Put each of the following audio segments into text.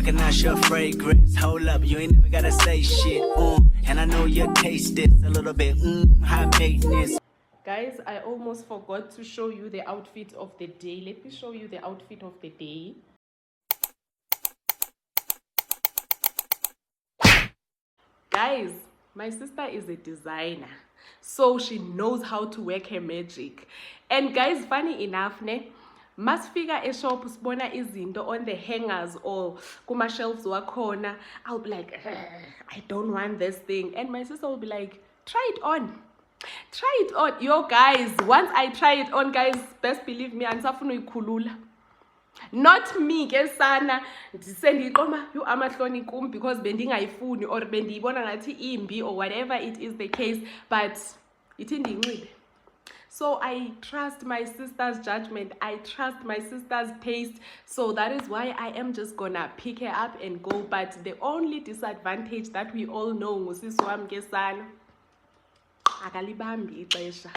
recognize your fragrance. Hold up, you ain't never gotta say shit. And I know your taste is a little bit high maintenance. Guys, I almost forgot to show you the outfit of the day. Let me show you the outfit of the day. Guys, my sister is a designer, so she knows how to work her magic. And guys, funny enough, masifika eshop sibona izinto on the hangers or kuma shelves wakhona, I'll be like, I don't want this thing, and my sister will be like, try it on. Try it on. Yo guys, once I try it on, guys, best believe me, angisafuna uyikhulula. Not me ke sana ndisendiqoma yu amahloni kum because bendingayifuni or bendiyibona ngathi imbi or whatever it is the case, but ithi ndiyinxibe. So I trust my sister's judgment, I trust my sister's taste, so that is why I am just gonna pick her up and go. But the only disadvantage that we all know ngusisi wami ke sana, akalibambi ixesha.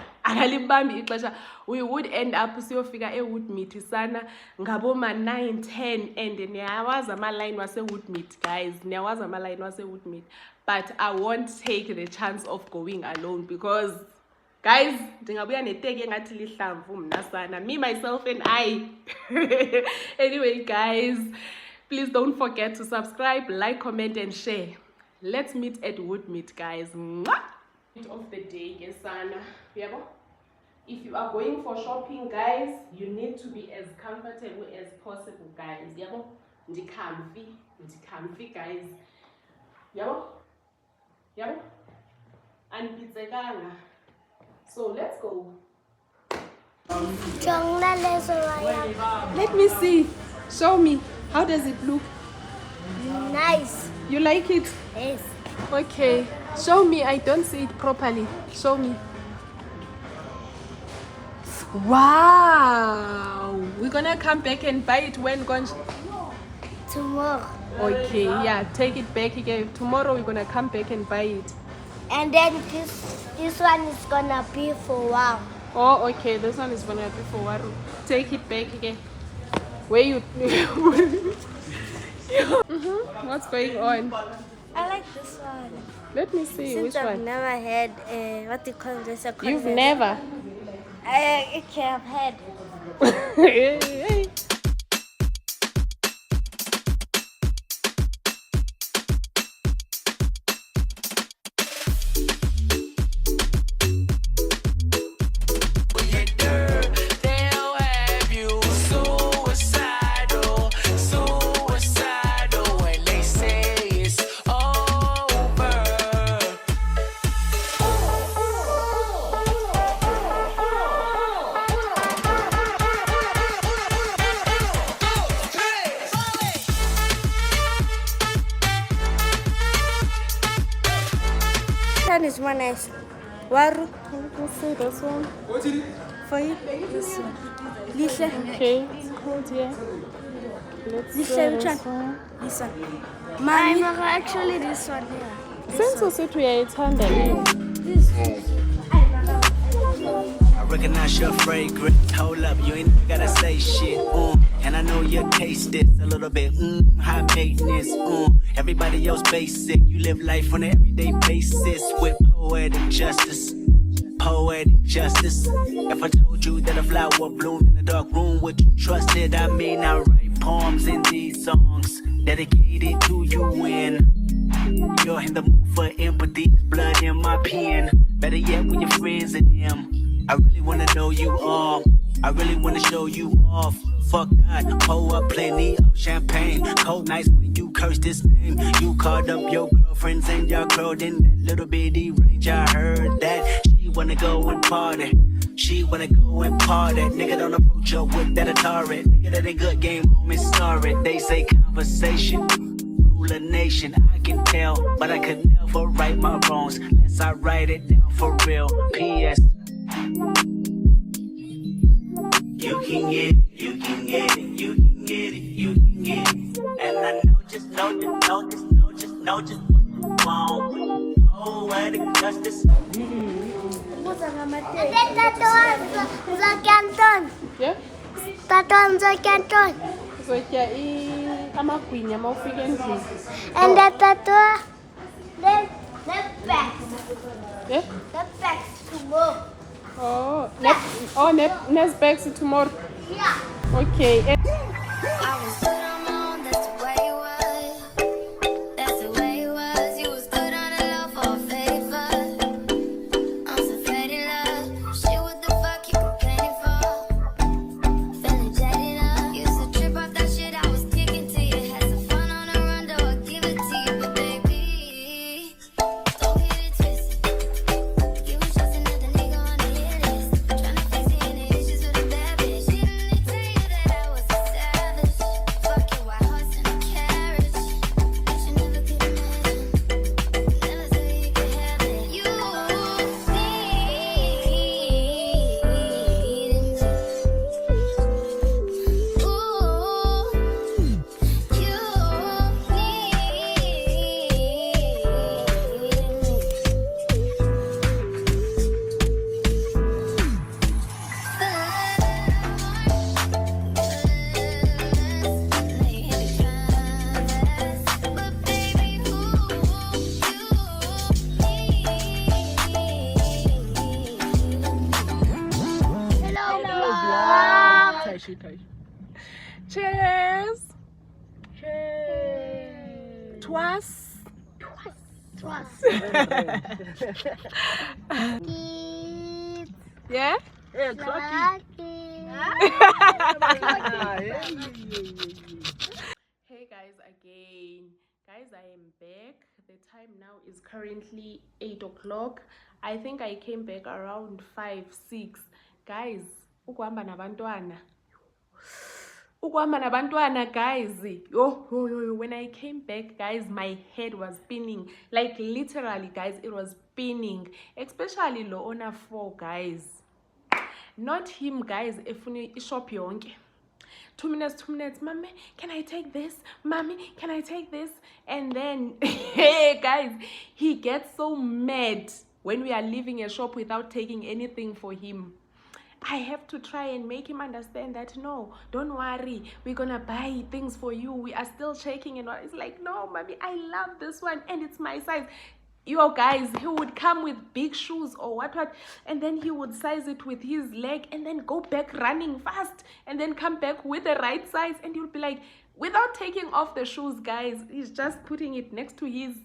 We would end up siyofika eWoodmeet sana ngaboma 9-10, and niyawazi ama-line wase-Woodmeet, guys, niyawazi ama-line wase-Woodmeet. But I won't take the chance of going alone because, guys, ndingabuya neteki engathi lihlamvu mna sana, me, myself and I. Anyway guys, please don't forget to subscribe, like, comment and share. Let's meet at Woodmeet, guys. Mwah! Of the day, Gesana. If you are going for shopping, guys, you need to be as comfortable as possible, guys. Ndi comfy, guys. And pizzagana. So let's go. Let me see. Show me. How does it look? Nice. You like it? Yes. Okay. Show me. I don't see it properly. Show me. Wow. We're gonna come back and buy it when gone. Tomorrow. Okay. Yeah. Take it back again. Tomorrow we're gonna come back and buy it. And then this one is gonna be for wow. Oh, okay. This one is gonna be for Waru. Take it back again. Where you? What's going on? I like this one. Let me see. Since which I've one. never had what do you call this? A You've converse. never. I can't have had. Hey. This one is more nice. Waru. Let me see this one. For you. This one. Lisha. Okay. Hold here. Let's see Lisha, which this one? one. This one. Mine. Actually, this one here. Since usithi uyayithanda yini? This. I recognize your fragrance. Hold up, you ain't never gotta say shit. And I know your taste is a little bit high maintenance. Everybody else basic. You live life on an everyday basis with poetic justice. Poetic justice. If I told you that a flower bloomed in a dark room, would you trust it? I mean, I write poems in these songs dedicated to you when you're in the mood for empathy. Blood in my pen. Better yet, when your friends and them. I really wanna know you all. I really wanna show you off. Fuck God, pour up plenty of champagne. Cold nights when you curse this name. You called up your girlfriends and y'all curled in that little bitty range. I heard that she wanna go and party. She wanna go and party. Nigga, don't approach her with that Atari. Nigga, that ain't good game, homie, sorry. They say conversation rule a nation. I can tell, but I could never right my wrongs unless I write it down for real. P.S. You can get it, you can get it, you can get it, you can get it. And I know just what you want. Oh, what a justice. Yeah? Taton za canton. Zotya amagwinya mawufika endlini. And the tattoo, the bags. Eh? The bags tomorrow. Nespecs tomorrow. Yeah. Okay. I was good on my own, that's the way it was. That's the way it was. You was good on the love for a favor. I'm so faded love. Shit, what the fuck you complaining for? Feeling jaded up. Used to trip off that shit I was kicking to you. Had some fun on the run, though I give it to you. But baby, don't get it twisted. You was just another nigga on the hit list. Tryna fix any issues with a bad bitch. Didn't they tell you that I was a savage? Fuck your white horse and a carriage. But you never could imagine. Never said you could have it. You needed me. Ooh, you Cheers. Twice. Kids. Yeah? Lucky. Hey guys, again. Guys, I am back. The time now is currently 8 o'clock. I think I came back around 5, 6. Guys, ukuhamba nabantwana. Ukuhamba nabantwana, guys. Yo, when I came back, guys, my head was spinning. Like literally, guys, it was spinning. Especially lo owner 4, guys. Not him, guys, efuni ishop yonke. 2 minutes, mommy, can I take this? Mommy, can I take this? And then, hey, guys, he gets so mad when we are leaving a shop without taking anything for him. I have to try and make him understand that, no, don't worry, we're gonna buy things for you. We are still checking and all. It's like, no, mommy, I love this one and it's my size. Yo, guys, he would come with big shoes or what, and then he would size it with his leg and then go back running fast and then come back with the right size, and you'll be like, without taking off the shoes, guys, he's just putting it next to his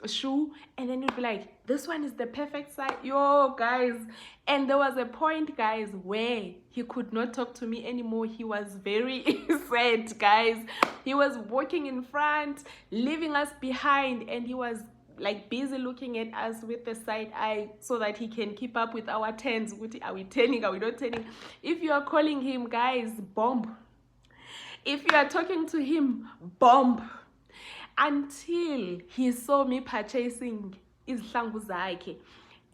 shoe, and then you'll be like, this one is the perfect size. Yo, guys, and there was a point, guys, where he could not talk to me anymore. He was very sad, guys. He was walking in front, leaving us behind, and he was like busy looking at us with the side eye so that he can keep up with our turns. Are we turning? Are we not turning? If you are calling him, guys, bomb. If you are talking to him, bomb. Until he saw me purchasing izihlangu zakhe.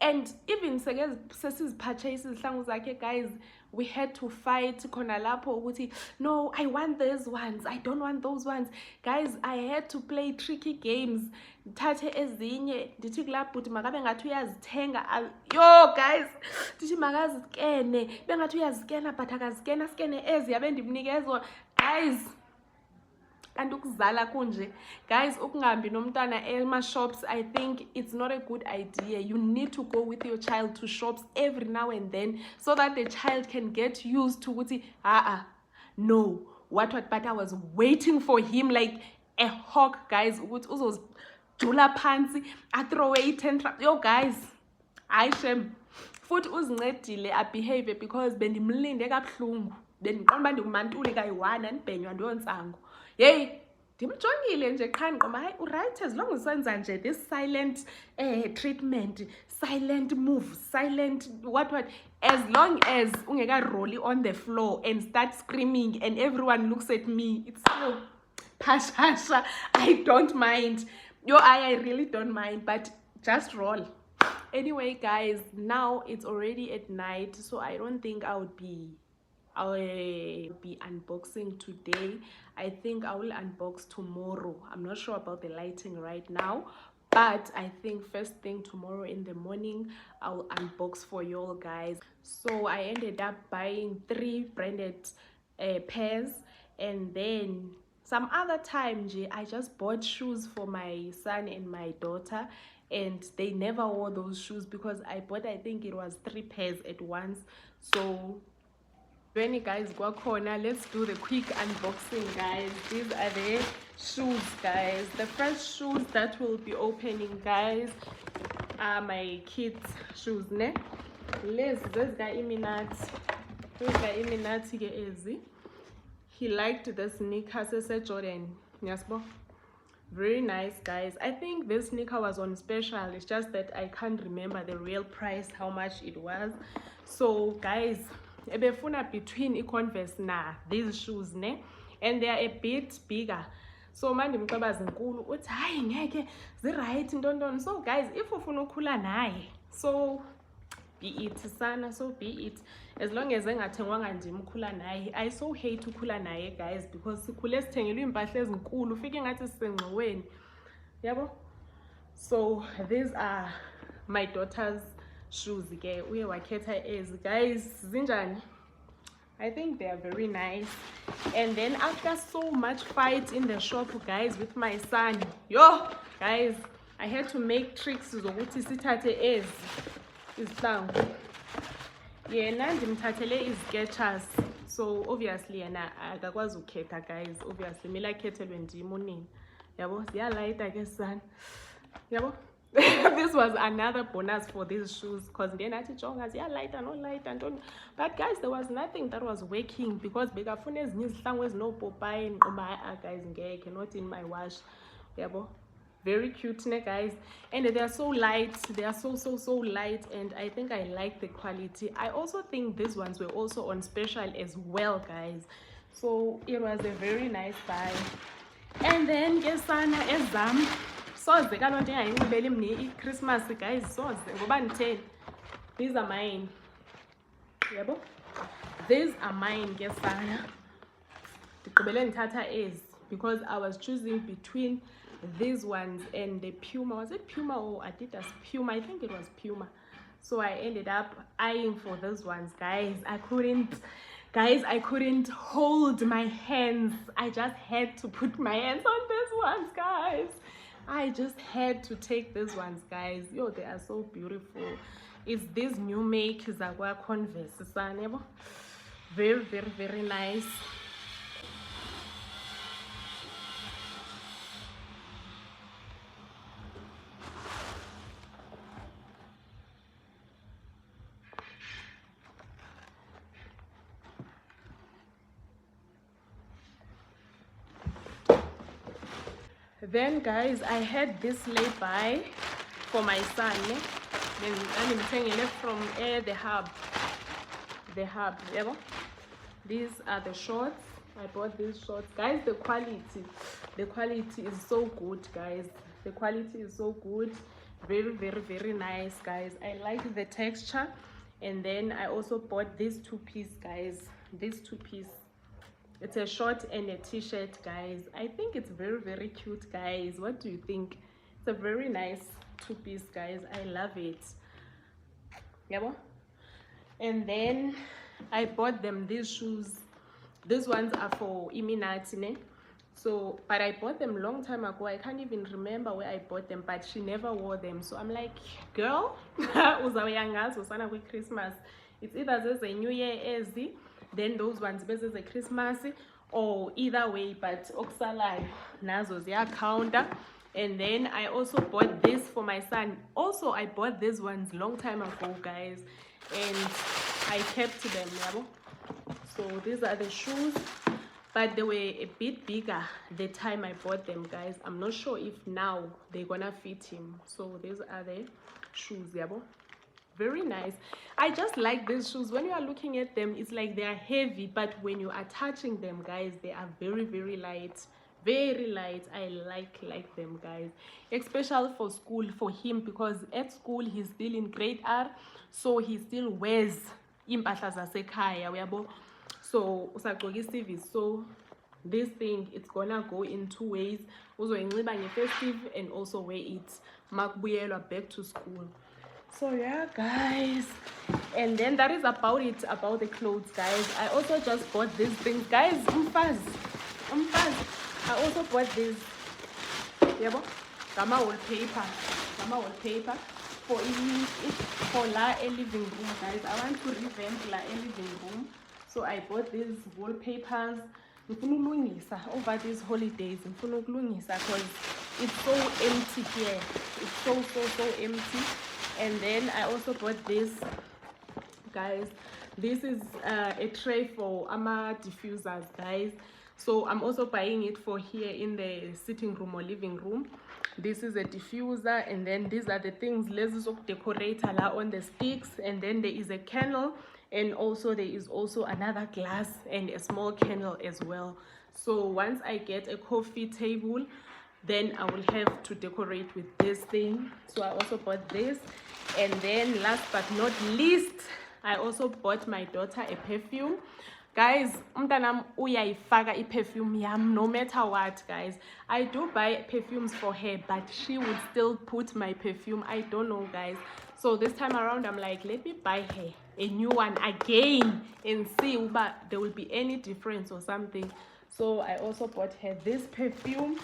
And even sesizipurchase izihlangu zakhe, guys, we had to fight khona lapho ukuthi, no, I want these ones, I don't want those ones. Guys, I had to play tricky games. Thathe ezinye ndithi kulabhuti makabe ngathi uyazithenga. Yo, guys, ndithi makazikene bengathi uyazikena but akazikena skene ezi yabe ndimnikezwa. Guys, kanti ukuzala kunje, guys, ukungambi nomntana ema-shops, I think it's not a good idea. You need to go with your child to shops every now and then so that the child can get used to ukuthi, no, what, but I was waiting for him like a hawk, guys, ukuthi uzozijula phansi, throw away tantrum. Yo, guys, I shame. Futhi uzincedile abehave because bendimlinde kabuhlungu. Bendiqonda uba ndikumantule kayi-1 andibhenywa ndiyonsango. Yey, ndimjongile nje qha ndiqomba, hayi, uright, as long as senza nje this silent treatment, silent move, silent what, as long as ungeka-rolli on the floor and start screaming and everyone looks at me, it's still pashasha. I don't mind. Yo, I really don't mind, but just roll. Anyway, guys, now it's already at night, so I don't think I'll be unboxing today. I think I will unbox tomorrow. I'm not sure about the lighting right now, but I think first thing tomorrow in the morning I'll unbox for y'all, guys. So I ended up buying 3 branded pairs, and then some other time I just bought shoes for my son and my daughter, and they never wore those shoes because I bought, I think it was 3 pairs at once. So when you guys go corner, let's do the quick unboxing, guys. These are the shoes, guys. The first shoes that we'll be opening, guys, are my kids shoes, ne? This guy Iminati. This guy Iminati ke ezi. He liked the sneakers, Jordan. Yes, bo. Very nice, guys. I think this sneaker was on special. It's just that I can't remember the real price, how much it was. So guys, ebefuna between iConverse na these shoes, ne, and they are a bit bigger. So manje mqaba zinkulu uthi hayi ngeke zi-right ntontoni. So guys, if ufuna ukhula naye, so be it sana, so be it. As long as engathengwanga nje umkhula naye. I so hate ukhula naye, guys, because sikhule sithengelwe impahla ezinkulu ufike ngathi sisengxoweni, yabo. So these are my daughter's shoes ke uye wakhetha ezi, guys. Zinjani? I think they are very nice. And then after so much fight in the shop, guys, with my son, yo guys, I had to make tricks zokuthi sithathe ezi izihlangu. Yena ndimthathele iziketchers, so obviously yena akakwazi ukhetha, guys. Obviously mila akhethelwe ndim unini, yabo. Ziyalayita ke son, yabo. This was another bonus for these shoes because then I jonga ziyalaita no light and don't. But guys, there was nothing that was working because bekafuna ezinye izihlangu ezinopopayi nqoba guys ngeke, not in my wash, yabo. Very cute, ne, guys, and they are so light. They are so light, and I think I like the quality. I also think these ones were also on special as well, guys. So it was a very nice buy. And then kesana ezam soze kalonto engayinqibeli mni Christmas, guys. Soze ngoba nditheni, these are mine, yabo. These are mine kesana. Ndiqibele ndithatha ezi because I was choosing between these ones and the Puma. Was it Puma or Adidas? Puma, I think it was Puma. So I ended up eyeing for those ones, guys. I couldn't hold my hands. I just had to put my hands on these ones, guys. I just had to take these ones, guys. Yo, they are so beautiful. It's this new make Zagwa Converse, sanebo. Very nice. Then guys, I had this lay-by for my son. Then I'm taking it from the hub. Yeah? These are the shorts. I bought these shorts, guys. The quality is so good, guys. The quality is so good. Very nice, guys. I like the texture. And then I also bought this 2-piece, guys. This 2-piece. It's a short and a t-shirt, guys. I think it's very cute, guys. What do you think? It's a very nice 2-piece, guys. I love it. Yeah. And then I bought them these shoes. These ones are for Iminati, ne? So, but I bought them long time ago. I can't even remember where I bought them, but she never wore them. So I'm like, girl, uzawuyangazi Christmas. It's either there's a New Year ezi, then those ones there's a Christmas, or either way, but okusalayo nazo ziya counter. And then I also bought this for my son. Also, I bought these ones long time ago, guys, and I kept them, yabo. So these are the shoes, but they were a bit bigger the time I bought them, guys. I'm not sure if now they're gonna fit him. So these are the shoes, yabo. Very nice. I just like these shoes. When you are looking at them, it's like they are heavy, but when you are touching them, guys, they are very light. Very light. I like them, guys, especially for school for him, because at school he's still in grade R, so he still wears impahla zasekhaya, uyabo. So usagqoka CV. So this thing, it's gonna go in 2 ways. Uzoyinxiba nge-festive and also wear it makubuyelwa back to school. So yeah, guys, and then that is about it about the clothes, guys. I also just bought these things, guys. Umfazi I also bought this, yabo, gama wallpaper for a living room, guys. I want to revamp a living room, so I bought these wallpapers. Over these holidays, because it's so empty here. It's so empty. And then I also bought this, guys. This is a tray for ama diffusers, guys. So I'm also buying it for here in the sitting room or living room. This is a diffuser, and then these are the things let's decorate on the sticks. And then there is a candle, and also there is also another glass and a small candle as well. So once I get a coffee table, then I will have to decorate with this thing. So I also bought this. And then last but not least, I also bought my daughter a perfume. Guys, umntanam uyayifaka i-perfume yam no matter what, guys. I do buy perfumes for her, but she would still put my perfume. I don't know, guys. So this time around, I'm like, let me buy her a new one again and see if there will be any difference or something. So I also bought her this perfume.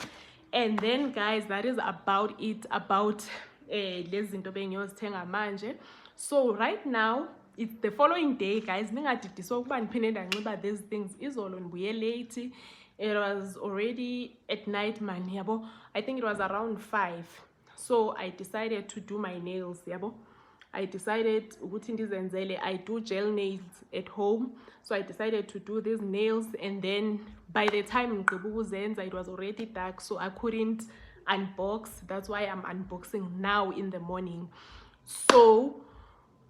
And then, guys, that is about it about lezi zinto bengiyozithenga manje. So right now, it's the following day, guys. Ningadidiswa ukuba ndiphinde ndanxiba these things. Izolo ndibuye late. It was already at night, man, yabo. I think it was around 5. So I decided to do my nails, yabo. I decided ukuthi ndizenzele. I do gel nails at home. So I decided to do these nails, and then by the time it was already dark, so I couldn't unbox. That's why I'm unboxing now in the morning. So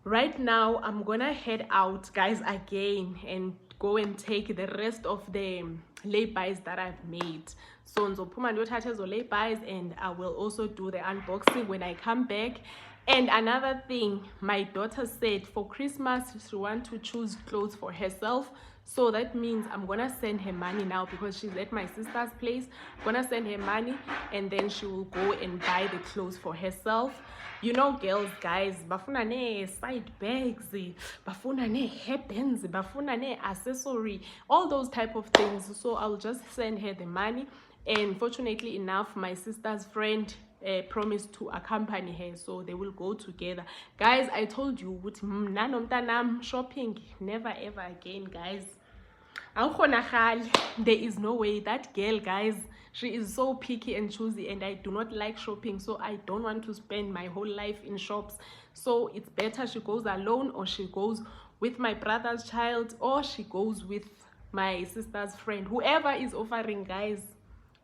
right now I'm gonna head out, guys, again and go and take the rest of the lay-bys that I've made. So nzophuma ndiyothatha ezo lay-bys, and I will also do the unboxing when I come back. And another thing, my daughter said for Christmas she wants to choose clothes for herself. So that means I'm gonna send her money now, because she's at my sister's place. I'm gonna send her money, and then she will go and buy the clothes for herself. You know, girls, guys, bafuna ne side bags, bafuna ne hairbands, bafuna ne accessory, all those type of things. So I'll just send her the money. And fortunately enough, my sister's friend promised to accompany her, so they will go together. Guys, I told you, with nanomtanam shopping never ever again, guys. There is no way. That girl, guys, she is so picky and choosy, and I do not like shopping, so I don't want to spend my whole life in shops. So it's better she goes alone, or she goes with my brother's child, or she goes with my sister's friend, whoever is offering, guys.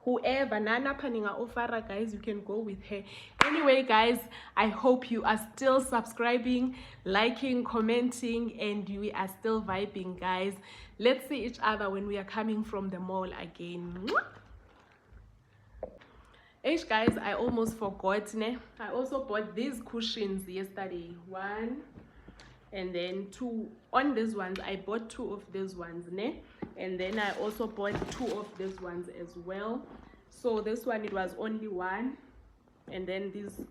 Whoever Nana Paninga offera, guys, you can go with her. Anyway, guys, I hope you are still subscribing, liking, commenting, and we are still vibing, guys. Let's see each other when we are coming from the mall again. Hey guys, I almost forgot, ne? I also bought these cushions yesterday. 1 and then 2. On these ones, I bought 2 of these ones, ne? And then I also bought 2 of these ones as well. So this one, it was only 1, and then these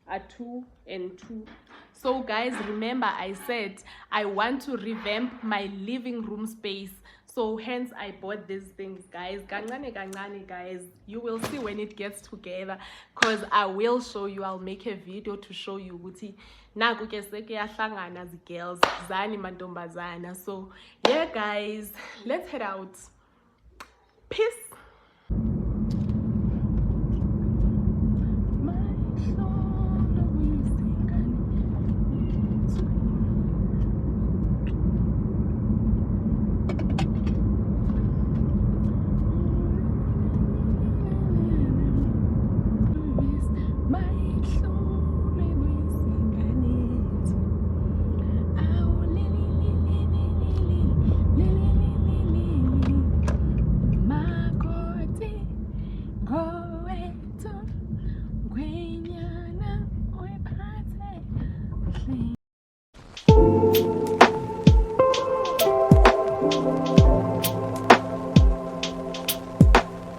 are 2 and 2. So guys, remember I said I want to revamp my living room space, so hence I bought these things, guys. Kancane, guys, you will see when it gets together, because I will show you. I'll make a video to show you ukuthi naku ke sekuyahlangana girls, zani mantombazana. So yeah, guys, let's head out. Peace. Great